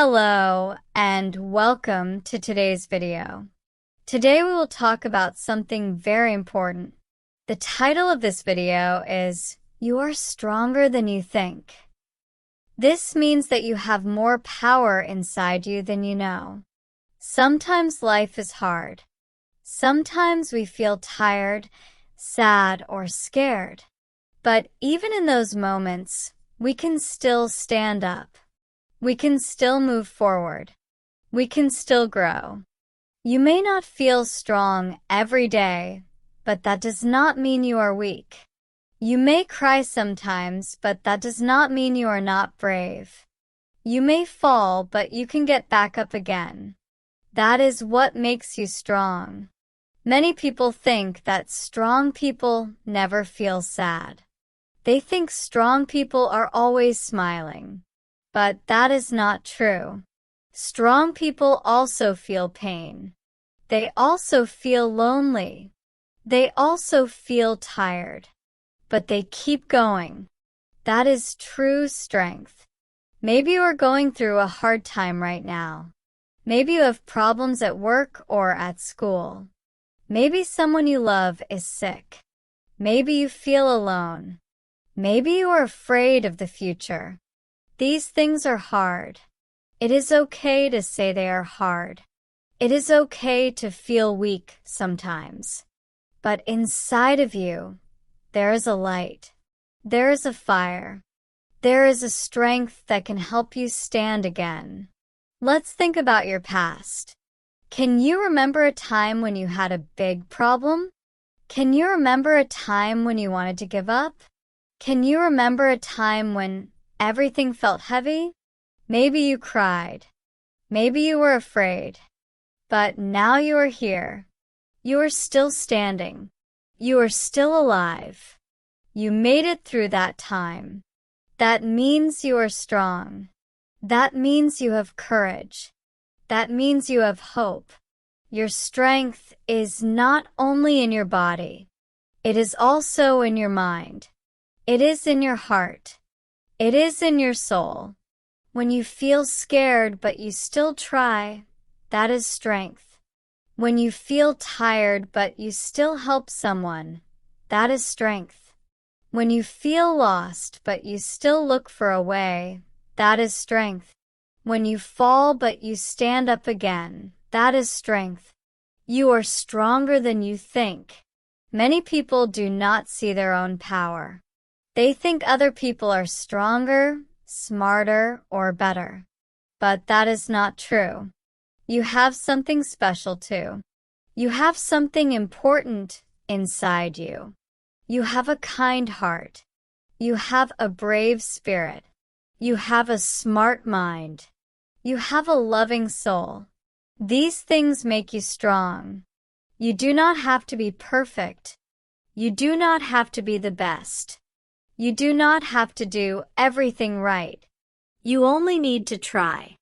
Hello and welcome to today's video. Today we will talk about something very important. The title of this video is You Are Stronger Than You Think. This means that you have more power inside you than you know. Sometimes life is hard. Sometimes we feel tired, sad, or scared. But even in those moments, we can still stand up. We can still move forward. We can still grow. You may not feel strong every day, but that does not mean you are weak. You may cry sometimes, but that does not mean you are not brave. You may fall, but you can get back up again. That is what makes you strong. Many people think that strong people never feel sad. They think strong people are always smiling. But that is not true. Strong people also feel pain. They also feel lonely. They also feel tired. But they keep going. That is true strength. Maybe you are going through a hard time right now. Maybe you have problems at work or at school. Maybe someone you love is sick. Maybe you feel alone. Maybe you are afraid of the future. These things are hard. It is okay to say they are hard. It is okay to feel weak sometimes. But inside of you, there is a light. There is a fire. There is a strength that can help you stand again. Let's think about your past. Can you remember a time when you had a big problem? Can you remember a time when you wanted to give up? Can you remember a time when everything felt heavy? Maybe you cried. Maybe you were afraid. But now you are here. You are still standing. You are still alive. You made it through that time. That means you are strong. That means you have courage. That means you have hope. Your strength is not only in your body. It is also in your mind. It is in your heart. It is in your soul. When you feel scared but you still try, that is strength. When you feel tired but you still help someone, that is strength. When you feel lost but you still look for a way, that is strength. When you fall but you stand up again, that is strength. You are stronger than you think. Many people do not see their own power. They think other people are stronger, smarter, or better. But that is not true. You have something special too. You have something important inside you. You have a kind heart. You have a brave spirit. You have a smart mind. You have a loving soul. These things make you strong. You do not have to be perfect. You do not have to be the best. You do not have to do everything right. You only need to try.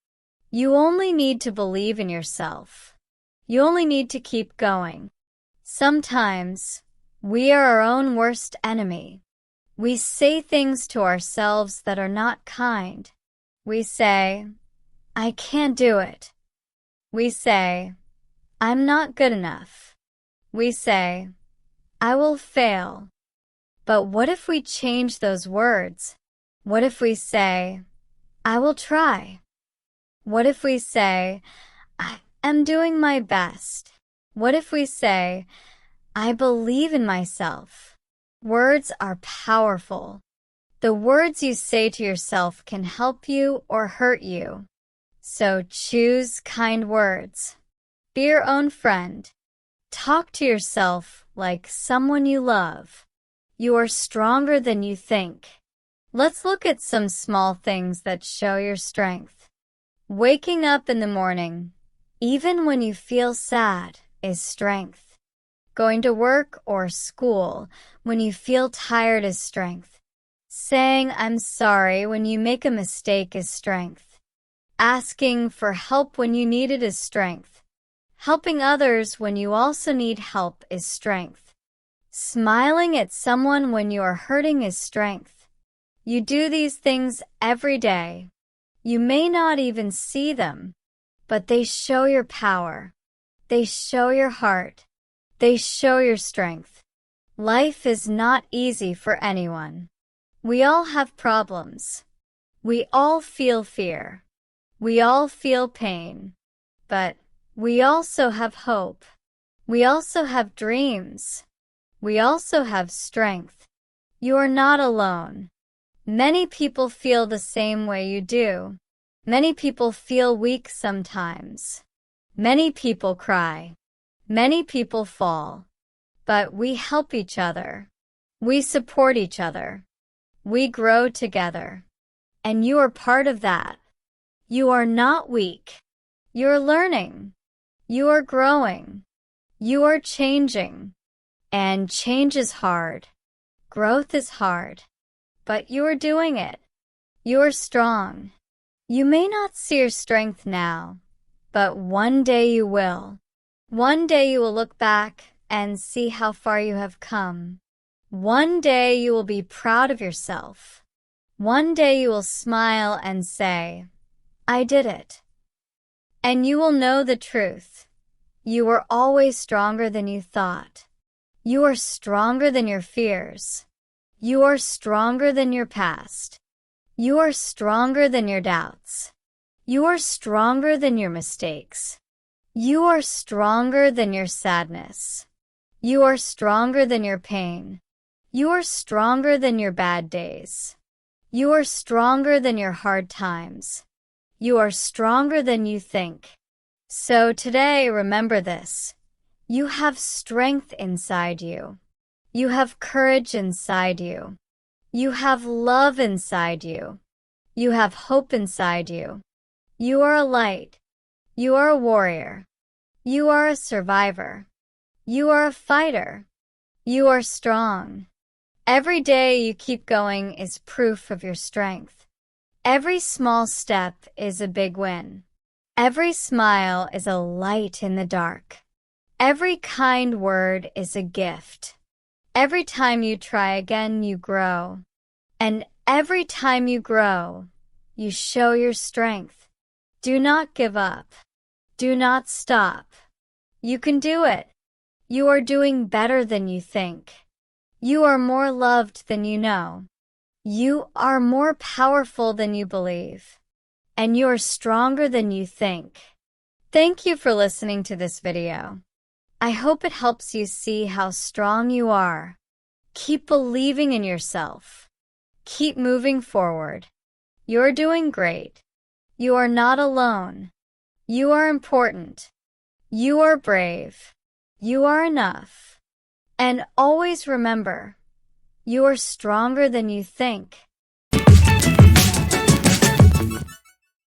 You only need to believe in yourself. You only need to keep going. Sometimes, we are our own worst enemy. We say things to ourselves that are not kind. We say, I can't do it. We say, I'm not good enough. We say, I will fail. But what if we change those words? What if we say, I will try? What if we say, I am doing my best? What if we say, I believe in myself? Words are powerful. The words you say to yourself can help you or hurt you. So choose kind words. Be your own friend. Talk to yourself like someone you love. You are stronger than you think. Let's look at some small things that show your strength. Waking up in the morning, even when you feel sad, is strength. Going to work or school when you feel tired is strength. Saying I'm sorry when you make a mistake is strength. Asking for help when you need it is strength. Helping others when you also need help is strength. Smiling at someone when you are hurting is strength. You do these things every day. You may not even see them, but they show your power. They show your heart. They show your strength. Life is not easy for anyone. We all have problems. We all feel fear. We all feel pain. But we also have hope. We also have dreams. We also have strength. You are not alone. Many people feel the same way you do. Many people feel weak sometimes. Many people cry. Many people fall. But we help each other. We support each other. We grow together. And you are part of that. You are not weak. You're learning. You are growing. You are changing. And change is hard. Growth is hard. But you are doing it. You are strong. You may not see your strength now, but one day you will. One day you will look back and see how far you have come. One day you will be proud of yourself. One day you will smile and say, I did it. And you will know the truth. You were always stronger than you thought. You are stronger than your fears. You are stronger than your past. You are stronger than your doubts. You are stronger than your mistakes. You are stronger than your sadness. You are stronger than your pain. You are stronger than your bad days. You are stronger than your hard times. You are stronger than you think. So today, remember this. You have strength inside you. You have courage inside you. You have love inside you. You have hope inside you. You are a light. You are a warrior. You are a survivor. You are a fighter. You are strong. Every day you keep going is proof of your strength. Every small step is a big win. Every smile is a light in the dark. Every kind word is a gift. Every time you try again, you grow. And every time you grow, you show your strength. Do not give up. Do not stop. You can do it. You are doing better than you think. You are more loved than you know. You are more powerful than you believe. And you are stronger than you think. Thank you for listening to this video. I hope it helps you see how strong you are. Keep believing in yourself. Keep moving forward. You're doing great. You are not alone. You are important. You are brave. You are enough. And always remember, you are stronger than you think.